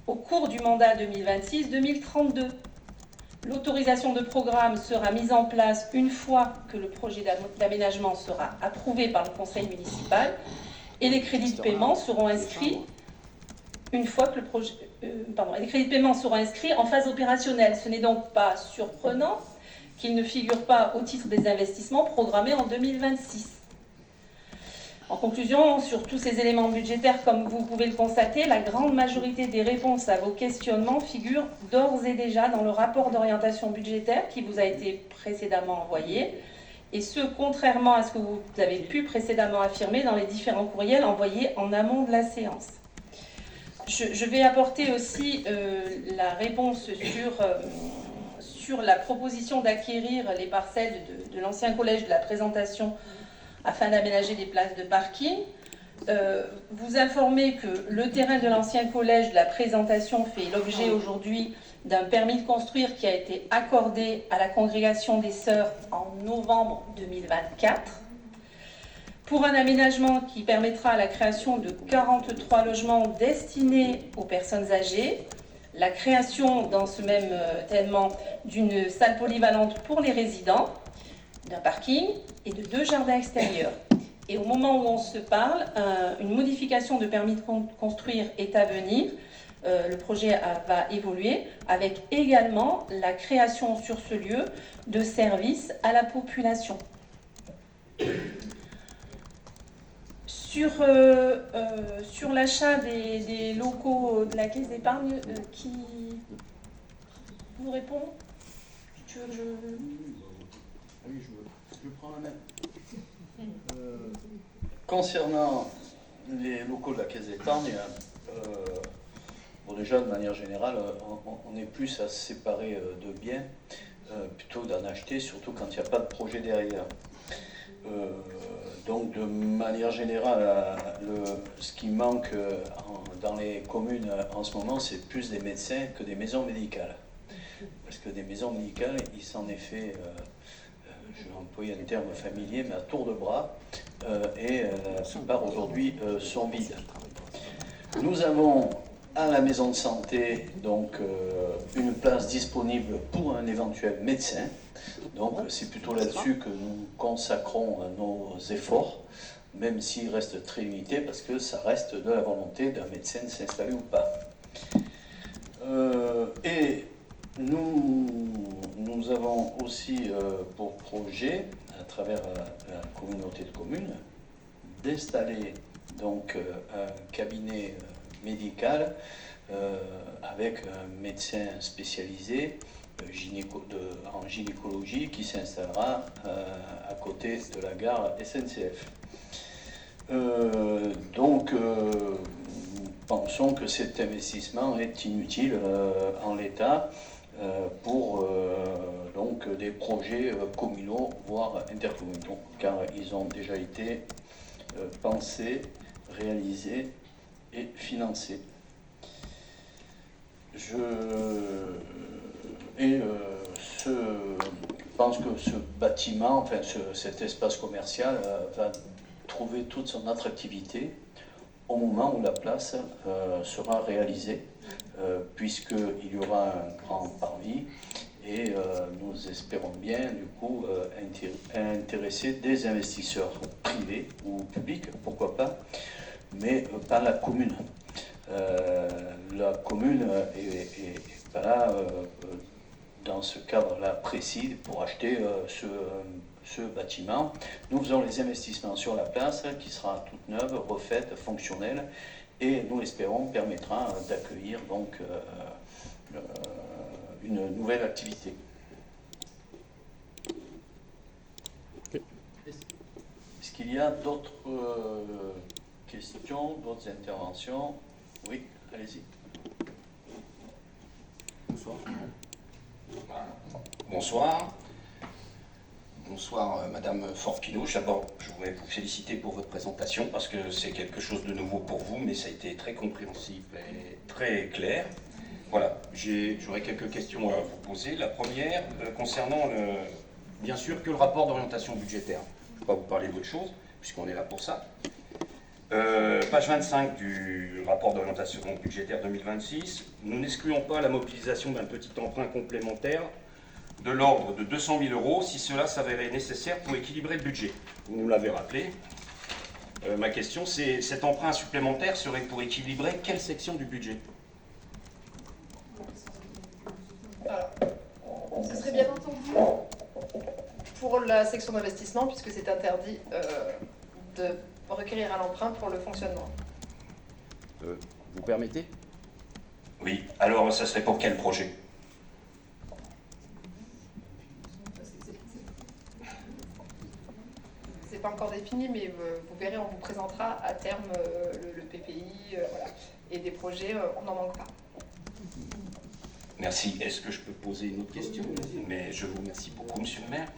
au cours du mandat 2026-2032. L'autorisation de programme sera mise en place une fois que le projet d'aménagement sera approuvé par le conseil municipal et les crédits de paiement seront inscrits une fois que les crédits de paiement seront inscrits en phase opérationnelle. Ce n'est donc pas surprenant qu'ils ne figurent pas au titre des investissements programmés en 2026. En conclusion, sur tous ces éléments budgétaires, comme vous pouvez le constater, la grande majorité des réponses à vos questionnements figurent d'ores et déjà dans le rapport d'orientation budgétaire qui vous a été précédemment envoyé, et ce, contrairement à ce que vous avez pu précédemment affirmer dans les différents courriels envoyés en amont de la séance. Je vais apporter aussi la réponse sur la proposition d'acquérir les parcelles de l'ancien collège de la présentation afin d'aménager des places de parking. Vous informer que le terrain de l'ancien collège de la présentation fait l'objet aujourd'hui d'un permis de construire qui a été accordé à la congrégation des Sœurs en novembre 2024 pour un aménagement qui permettra la création de 43 logements destinés aux personnes âgées, la création dans ce même tellement d'une salle polyvalente pour les résidents, d'un parking et de 2 jardins extérieurs. Et au moment où on se parle, une modification de permis de construire est à venir. Le projet va évoluer avec également la création sur ce lieu de services à la population. Sur l'achat des locaux de la caisse d'épargne, qui vous répond? Tu veux que Oui, je prends la main. Concernant les locaux de la caisse d'épargne, bon déjà de manière générale, on est plus à se séparer de biens plutôt d'en acheter, surtout quand il n'y a pas de projet derrière. Donc de manière générale, ce qui manque dans les communes en ce moment, c'est plus des médecins que des maisons médicales. Parce que des maisons médicales, il s'en est fait, je vais employer un terme familier, mais à tour de bras, et la plupart aujourd'hui sont vides. Nous avons à la maison de santé donc une place disponible pour un éventuel médecin. Donc c'est plutôt là-dessus que nous consacrons nos efforts, même s'il reste très limité, parce que ça reste de la volonté d'un médecin de s'installer ou pas. Et nous avons aussi pour projet, à travers la communauté de communes, d'installer donc un cabinet médical avec un médecin spécialisé en gynécologie qui s'installera à côté de la gare SNCF. Donc, nous pensons que cet investissement est inutile en l'état pour donc des projets communaux, voire intercommunaux, car ils ont déjà été pensés, réalisés et financés. Je pense que ce bâtiment, enfin cet espace commercial va trouver toute son attractivité au moment où la place sera réalisée, puisqu'il y aura un grand parvis et nous espérons bien du coup intéresser des investisseurs privés ou publics, pourquoi pas, mais pas la commune. La commune est pas là dans ce cadre-là précis pour acheter ce bâtiment. Nous faisons les investissements sur la place qui sera toute neuve, refaite, fonctionnelle et nous l'espérons permettra d'accueillir donc une nouvelle activité. Est-ce qu'il y a d'autres questions, d'autres interventions? Oui, allez-y. Bonsoir. Bonsoir. Bonsoir, Madame Forpino. D'abord, je voudrais vous féliciter pour votre présentation parce que c'est quelque chose de nouveau pour vous, mais ça a été très compréhensible et très clair. Voilà, j'aurais quelques questions à vous poser. La première, concernant, bien sûr, que le rapport d'orientation budgétaire. Je ne vais pas vous parler d'autre chose, puisqu'on est là pour ça. Page 25 du rapport d'orientation budgétaire 2026, nous n'excluons pas la mobilisation d'un petit emprunt complémentaire de l'ordre de 200 000 € si cela s'avérait nécessaire pour équilibrer le budget. Vous nous l'avez rappelé. Ma question, c'est cet emprunt supplémentaire serait pour équilibrer quelle section du budget? Alors, ce serait bien entendu pour la section d'investissement, puisque c'est interdit de requérir un emprunt pour le fonctionnement. Vous permettez? Oui, alors ça serait pour quel projet? C'est pas encore défini, mais vous verrez, on vous présentera à terme le PPI, voilà. Et des projets, on n'en manque pas. Merci. Est-ce que je peux poser une autre question? Mais je vous remercie beaucoup, Monsieur le maire.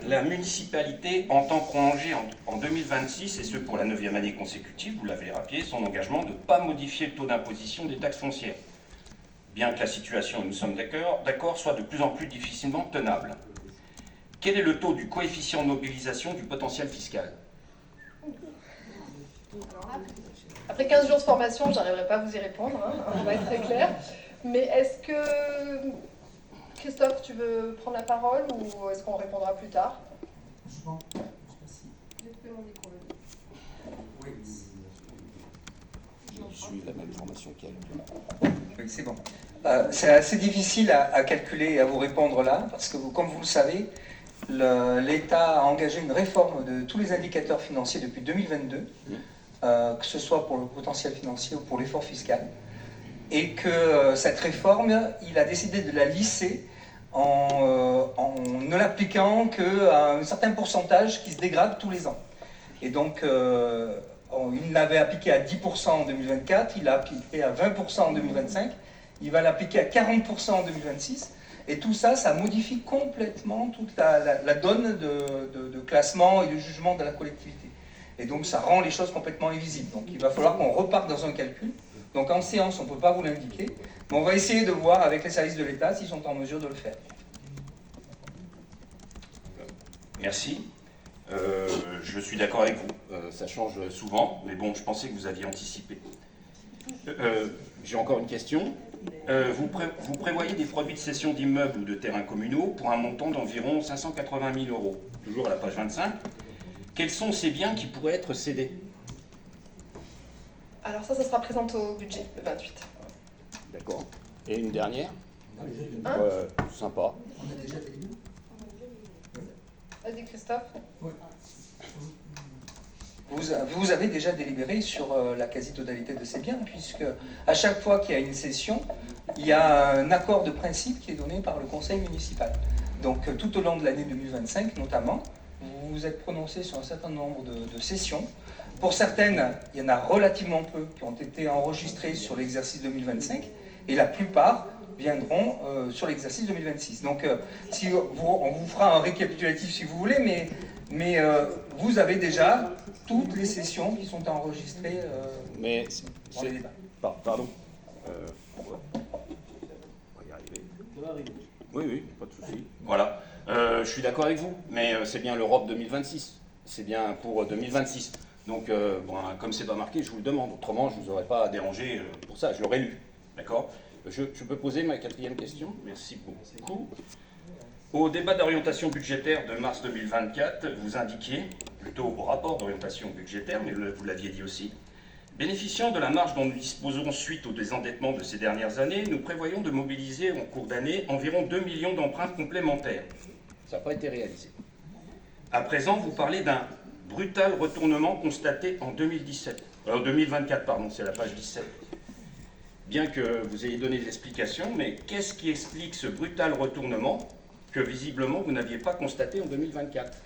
La municipalité entend prolonger en 2026, et ce pour la 9e année consécutive, vous l'avez rappelé, son engagement de ne pas modifier le taux d'imposition des taxes foncières. Bien que la situation, et nous sommes d'accord, soit de plus en plus difficilement tenable. Quel est le taux du coefficient de mobilisation du potentiel fiscal? Après 15 jours de formation, je n'arriverai pas à vous y répondre, hein, on va être très clair. Mais est-ce que, Christophe, tu veux prendre la parole ou est-ce qu'on répondra plus tard? Franchement, je sais pas si. Je suis la même formation qu'elle. Oui, c'est bon. C'est assez difficile à calculer et à vous répondre là, parce que comme vous le savez, l'État a engagé une réforme de tous les indicateurs financiers depuis 2022, que ce soit pour le potentiel financier ou pour l'effort fiscal, et que cette réforme, il a décidé de la lisser en ne l'appliquant qu'à un certain pourcentage qui se dégrade tous les ans. Et donc, il l'avait appliqué à 10% en 2024, il l'a appliqué à 20% en 2025, il va l'appliquer à 40% en 2026. Et tout ça, ça modifie complètement toute la donne de classement et de jugement de la collectivité. Et donc, ça rend les choses complètement invisibles. Donc, il va falloir qu'on reparte dans un calcul. Donc, en séance, on ne peut pas vous l'indiquer. Mais on va essayer de voir avec les services de l'État s'ils sont en mesure de le faire. Merci. Je suis d'accord avec vous. Ça change souvent, mais bon, je pensais que vous aviez anticipé. J'ai encore une question. Vous prévoyez des produits de cession d'immeubles ou de terrains communaux pour un montant d'environ 580 000 €. Toujours à la page 25. Quels sont ces biens qui pourraient être cédés? Alors ça sera présenté au budget, le 28. D'accord. Et une dernière? Hein? Sympa. On a déjà fait les deux. Vas-y Christophe. Oui. vous avez déjà délibéré sur la quasi-totalité de ces biens, puisque à chaque fois qu'il y a une cession, il y a un accord de principe qui est donné par le conseil municipal. Donc tout au long de l'année 2025 notamment, vous vous êtes prononcé sur un certain nombre de cessions. Pour certaines, il y en a relativement peu qui ont été enregistrées sur l'exercice 2025, et la plupart viendront sur l'exercice 2026. Donc on vous fera un récapitulatif si vous voulez, mais vous avez déjà toutes les sessions qui sont enregistrées dans les débats. Pardon. On va y arriver. Oui, pas de souci. Voilà. Je suis d'accord avec vous, mais c'est bien l'Europe 2026. C'est bien pour 2026. Donc, comme c'est pas marqué, je vous le demande. Autrement, je ne vous aurais pas dérangé pour ça. Je l'aurais lu. D'accord ? Je peux poser ma 4e question? Merci beaucoup. Au débat d'orientation budgétaire de mars 2024, vous indiquiez, plutôt au rapport d'orientation budgétaire, mais vous l'aviez dit aussi, bénéficiant de la marge dont nous disposons suite au désendettement de ces dernières années, nous prévoyons de mobiliser en cours d'année environ 2 millions d'emprunts complémentaires. Ça n'a pas été réalisé. À présent, vous parlez d'un brutal retournement constaté en 2024, pardon, c'est la page 17. Bien que vous ayez donné des explications, mais qu'est-ce qui explique ce brutal retournement que visiblement vous n'aviez pas constaté en 2024?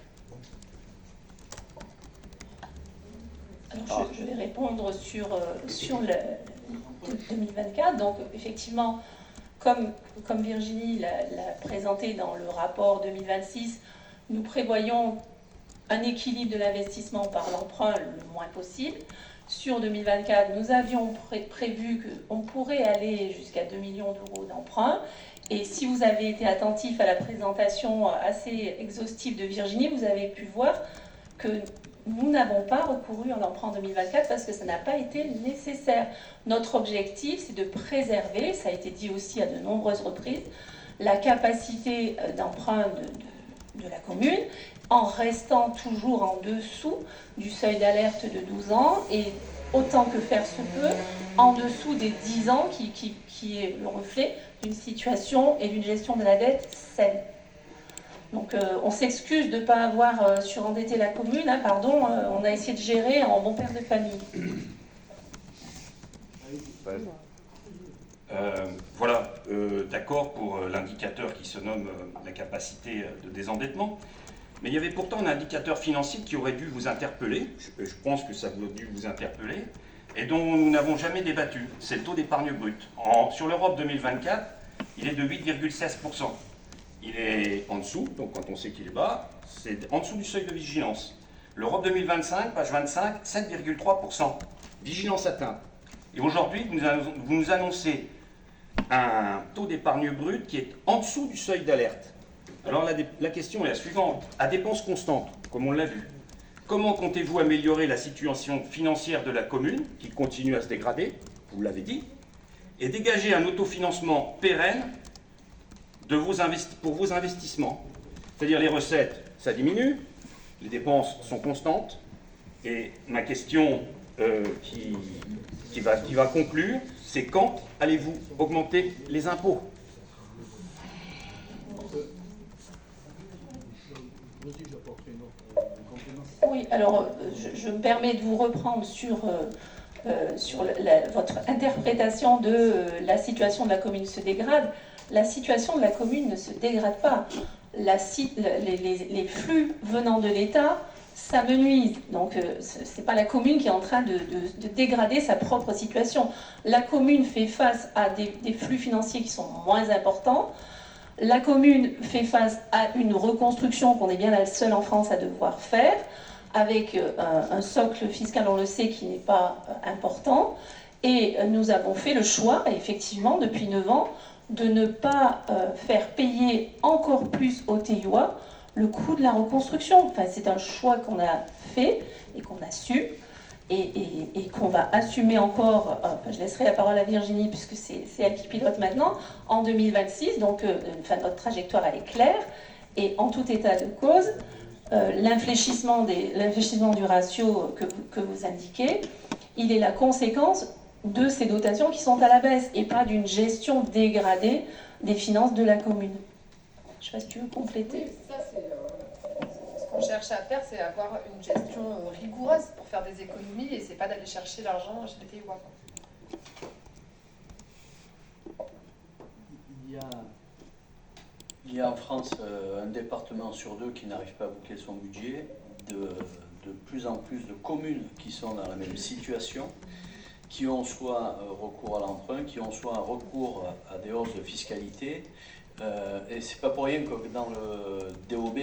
Alors, je vais répondre sur le 2024. Donc, effectivement, comme Virginie l'a présenté dans le rapport 2026, nous prévoyons un équilibre de l'investissement par l'emprunt le moins possible. Sur 2024, nous avions prévu qu'on pourrait aller jusqu'à 2 millions d'euros d'emprunt. Et si vous avez été attentif à la présentation assez exhaustive de Virginie, vous avez pu voir que nous n'avons pas recouru à l'emprunt en 2024 parce que ça n'a pas été nécessaire. Notre objectif, c'est de préserver, ça a été dit aussi à de nombreuses reprises, la capacité d'emprunt de la commune en restant toujours en dessous du seuil d'alerte de 12 ans et autant que faire se peut, en dessous des 10 ans qui est le reflet d'une situation et d'une gestion de la dette saine. Donc on s'excuse de ne pas avoir surendetté la commune, hein, pardon, on a essayé de gérer en bon père de famille. Voilà, d'accord pour l'indicateur qui se nomme la capacité de désendettement. Mais il y avait pourtant un indicateur financier qui aurait dû vous interpeller, je pense que ça a dû vous interpeller, et dont nous n'avons jamais débattu. C'est le taux d'épargne brute. Sur l'Europe 2024, il est de 8,16%. Il est en dessous, donc quand on sait qu'il est bas, c'est en dessous du seuil de vigilance. L'Europe 2025, page 25, 7,3%. Vigilance atteinte. Et aujourd'hui, vous nous annoncez un taux d'épargne brute qui est en dessous du seuil d'alerte. Alors la question est la suivante. À dépenses constantes, comme on l'a vu, comment comptez-vous améliorer la situation financière de la commune, qui continue à se dégrader, vous l'avez dit, et dégager un autofinancement pérenne pour vos investissements? C'est-à-dire les recettes, ça diminue, les dépenses sont constantes, et ma question qui va conclure, c'est quand allez-vous augmenter les impôts? Oui, alors je me permets de vous reprendre sur votre interprétation de la situation de la commune se dégrade. La situation de la commune ne se dégrade pas. Les flux venant de l'État s'amenuisent. Donc ce n'est pas la commune qui est en train de dégrader sa propre situation. La commune fait face à des flux financiers qui sont moins importants. La commune fait face à une reconstruction qu'on est bien la seule en France à devoir faire, avec un socle fiscal, on le sait, qui n'est pas important. Et nous avons fait le choix, effectivement, depuis 9 ans, de ne pas faire payer encore plus aux TIOA le coût de la reconstruction. Enfin, c'est un choix qu'on a fait et qu'on assume et qu'on va assumer encore, je laisserai la parole à Virginie puisque c'est elle qui pilote maintenant, en 2026. Donc notre trajectoire elle est claire et en tout état de cause, l'infléchissement du ratio que vous indiquez, il est la conséquence de ces dotations qui sont à la baisse et pas d'une gestion dégradée des finances de la commune. Je ne sais pas si tu veux compléter. Oui, ça c'est ce qu'on qu'on cherche à faire, c'est avoir une gestion rigoureuse pour faire des économies et c'est pas d'aller chercher l'argent chez les TIOA. Il y a en France un département sur deux qui n'arrive pas à boucler son budget, de plus en plus de communes qui sont dans la même situation, qui ont soit recours à l'emprunt, qui ont soit recours à des hausses de fiscalité. Et c'est pas pour rien que dans le DOB,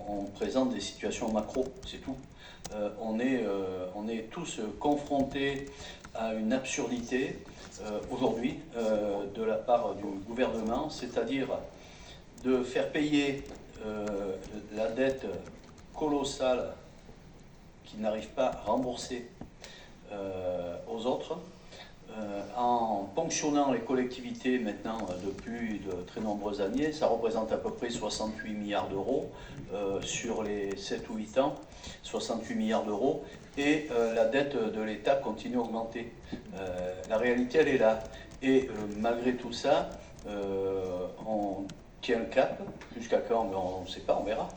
on présente des situations macro, c'est tout. On est tous confrontés à une absurdité aujourd'hui de la part du gouvernement, c'est-à-dire de faire payer la dette colossale qu'ils n'arrivent pas à rembourser aux autres, en ponctionnant les collectivités maintenant depuis de très nombreuses années. Ça représente à peu près 68 milliards d'euros sur les 7 ou 8 ans, 68 milliards d'euros, et la dette de l'État continue à augmenter. La réalité, elle est là. Et malgré tout ça, on tient le cap. Jusqu'à quand, on ne sait pas, on verra.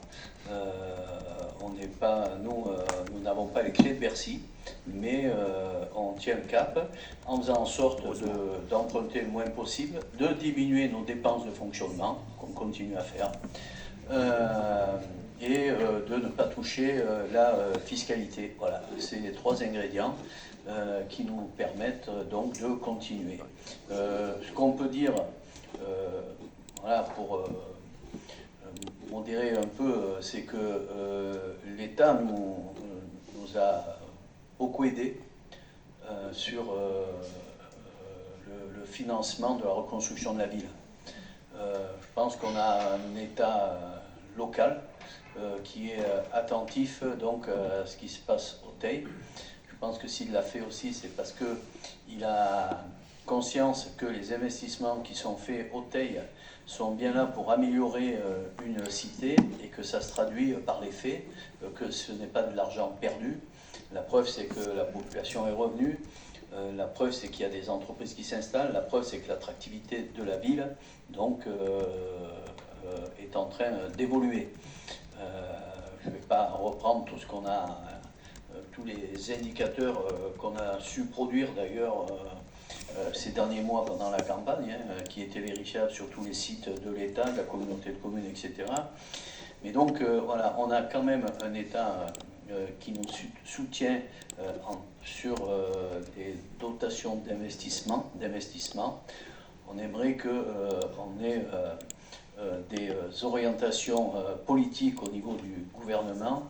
Nous n'avons pas les clés de Bercy, mais on tient le cap en faisant en sorte d'emprunter le moins possible, de diminuer nos dépenses de fonctionnement, qu'on continue à faire, et de ne pas toucher la fiscalité. Voilà, c'est les 3 ingrédients qui nous permettent donc de continuer. Ce qu'on peut dire, voilà, pour modérer un peu, c'est que l'État nous a beaucoup aidé sur le financement de la reconstruction de la ville. Je pense qu'on a un État local qui est attentif donc à ce qui se passe au Teil. Je pense que s'il l'a fait aussi, c'est parce qu'il a conscience que les investissements qui sont faits au Teil sont bien là pour améliorer une cité et que ça se traduit par les faits, que ce n'est pas de l'argent perdu. La preuve, c'est que la population est revenue. La preuve, c'est qu'il y a des entreprises qui s'installent. La preuve, c'est que l'attractivité de la ville donc, est en train d'évoluer. Je ne vais pas reprendre tout ce qu'on a, tous les indicateurs qu'on a su produire d'ailleurs ces derniers mois pendant la campagne, qui étaient vérifiables sur tous les sites de l'État, de la communauté de communes, etc. Mais donc, voilà, on a quand même un État qui nous soutient sur des dotations d'investissement. On aimerait qu'on ait des orientations politiques au niveau du gouvernement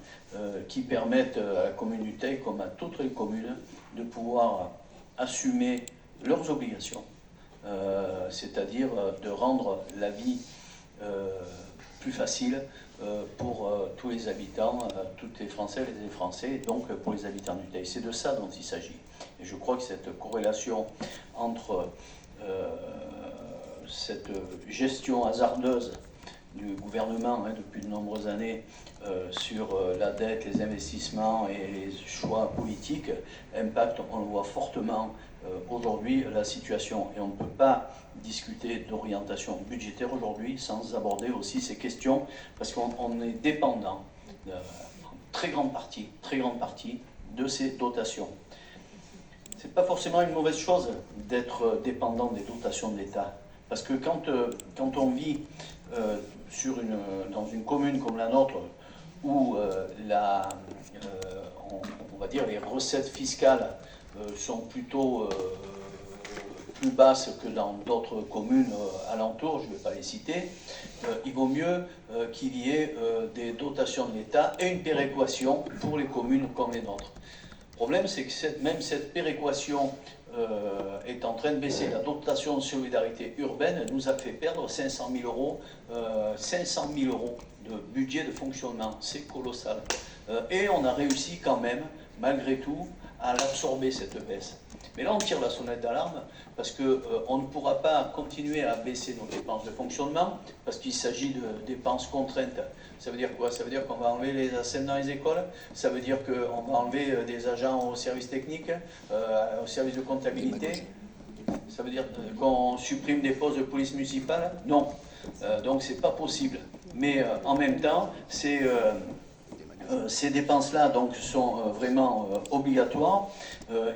qui permettent à la commune du Teil, comme à toutes les communes, de pouvoir assumer leurs obligations, c'est-à-dire de rendre la vie plus facile pour tous les habitants, toutes les Françaises et les Français, et donc pour les habitants du Teil. C'est de ça dont il s'agit. Et je crois que cette corrélation entre cette gestion hasardeuse du gouvernement depuis de nombreuses années sur la dette, les investissements et les choix politiques impacte, on le voit fortement aujourd'hui, la situation. Et on ne peut pas discuter d'orientation budgétaire aujourd'hui sans aborder aussi ces questions, parce qu'on est dépendant en très grande partie de ces dotations. C'est pas forcément une mauvaise chose d'être dépendant des dotations de l'État, parce que quand on vit dans une commune comme la nôtre, où on va dire les recettes fiscales sont plutôt plus basses que dans d'autres communes alentours, je ne vais pas les citer, il vaut mieux qu'il y ait des dotations de l'État et une péréquation pour les communes comme les nôtres. Le problème, c'est que même cette péréquation est en train de baisser. La dotation de solidarité urbaine nous a fait perdre 500 000 euros de budget de fonctionnement. C'est colossal. Et on a réussi quand même, malgré tout, à l'absorber, cette baisse. Mais là, on tire la sonnette d'alarme parce qu'on ne pourra pas continuer à baisser nos dépenses de fonctionnement parce qu'il s'agit de dépenses contraintes. Ça veut dire quoi? Ça veut dire qu'on va enlever les ASN dans les écoles, ça veut dire qu'on va enlever des agents au service technique, au service de comptabilité, ça veut dire qu'on supprime des postes de police municipale? Non. Donc c'est pas possible. Mais en même temps, ces dépenses-là donc, sont vraiment obligatoires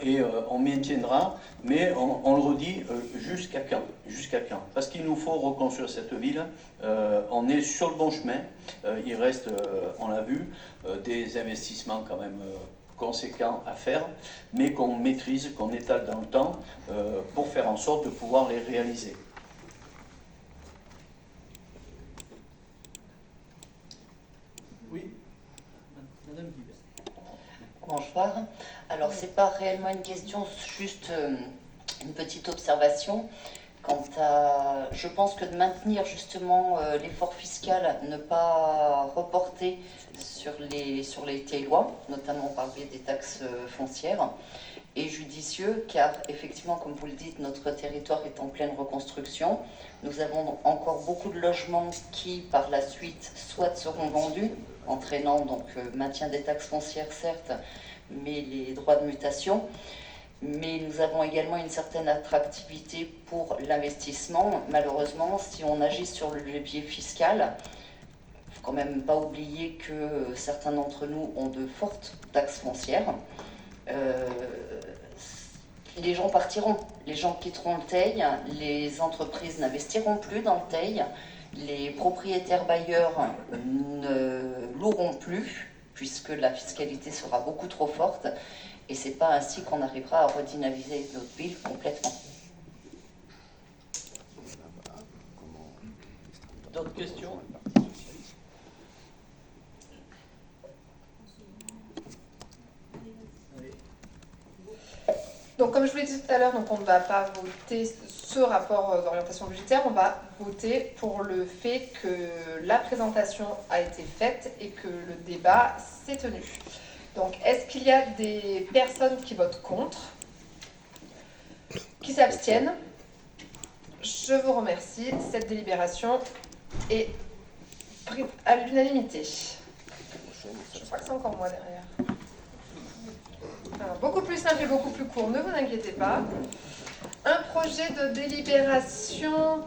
et on maintiendra, mais on le redit, jusqu'à quand? Jusqu'à quand? Parce qu'il nous faut reconstruire cette ville. On est sur le bon chemin. Il reste, on l'a vu, des investissements quand même conséquents à faire, mais qu'on maîtrise, qu'on étale dans le temps pour faire en sorte de pouvoir les réaliser. Oui, Madame Guibert. Bonsoir. Alors, c'est pas réellement une question, juste une petite observation. Je pense que de maintenir justement l'effort fiscal, ne pas reporter sur les Thélois, notamment par le biais des taxes foncières, est judicieux car effectivement, comme vous le dites, notre territoire est en pleine reconstruction. Nous avons encore beaucoup de logements qui, par la suite, soit seront vendus, entraînant donc maintien des taxes foncières, certes, mais les droits de mutation. Mais nous avons également une certaine attractivité pour l'investissement. Malheureusement, si on agit sur le levier fiscal, il ne faut quand même pas oublier que certains d'entre nous ont de fortes taxes foncières. Les gens partiront, les gens quitteront le Teil, les entreprises n'investiront plus dans le Teil, les propriétaires bailleurs ne loueront plus, puisque la fiscalité sera beaucoup trop forte. Et c'est pas ainsi qu'on arrivera à redynamiser notre ville complètement. D'autres questions? Donc, comme je vous l'ai dit tout à l'heure, donc on ne va pas voter ce rapport d'orientation budgétaire, on va voter pour le fait que la présentation a été faite et que le débat s'est tenu. Donc, est-ce qu'il y a des personnes qui votent contre, qui s'abstiennent? Je vous remercie. Cette délibération est prise à l'unanimité. Je crois que c'est encore moi derrière. Alors, beaucoup plus simple et beaucoup plus court, ne vous inquiétez pas. Un projet de délibération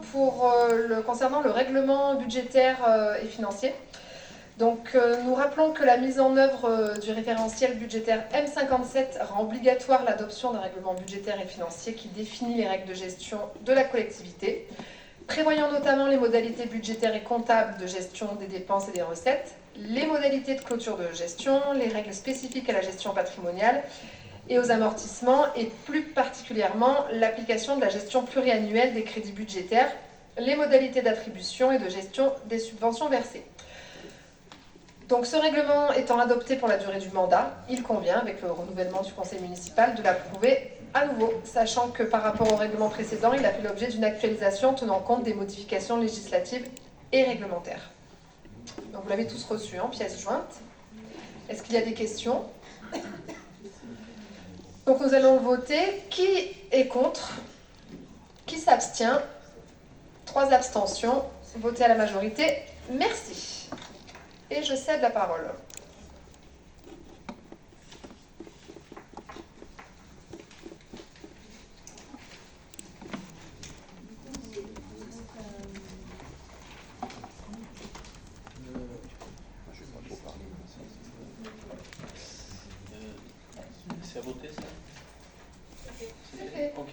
concernant le règlement budgétaire et financier. Donc, nous rappelons que la mise en œuvre du référentiel budgétaire M57 rend obligatoire l'adoption d'un règlement budgétaire et financier qui définit les règles de gestion de la collectivité, prévoyant notamment les modalités budgétaires et comptables de gestion des dépenses et des recettes, les modalités de clôture de gestion, les règles spécifiques à la gestion patrimoniale et aux amortissements, et plus particulièrement l'application de la gestion pluriannuelle des crédits budgétaires, les modalités d'attribution et de gestion des subventions versées. Donc ce règlement étant adopté pour la durée du mandat, il convient, avec le renouvellement du conseil municipal, de l'approuver à nouveau, sachant que par rapport au règlement précédent, il a fait l'objet d'une actualisation tenant compte des modifications législatives et réglementaires. Donc vous l'avez tous reçu en pièce jointe. Est-ce qu'il y a des questions? Donc nous allons voter. Qui est contre? Qui s'abstient? 3 abstentions. Votez à la majorité. Merci. Et je cède la parole. C'est à voter ça?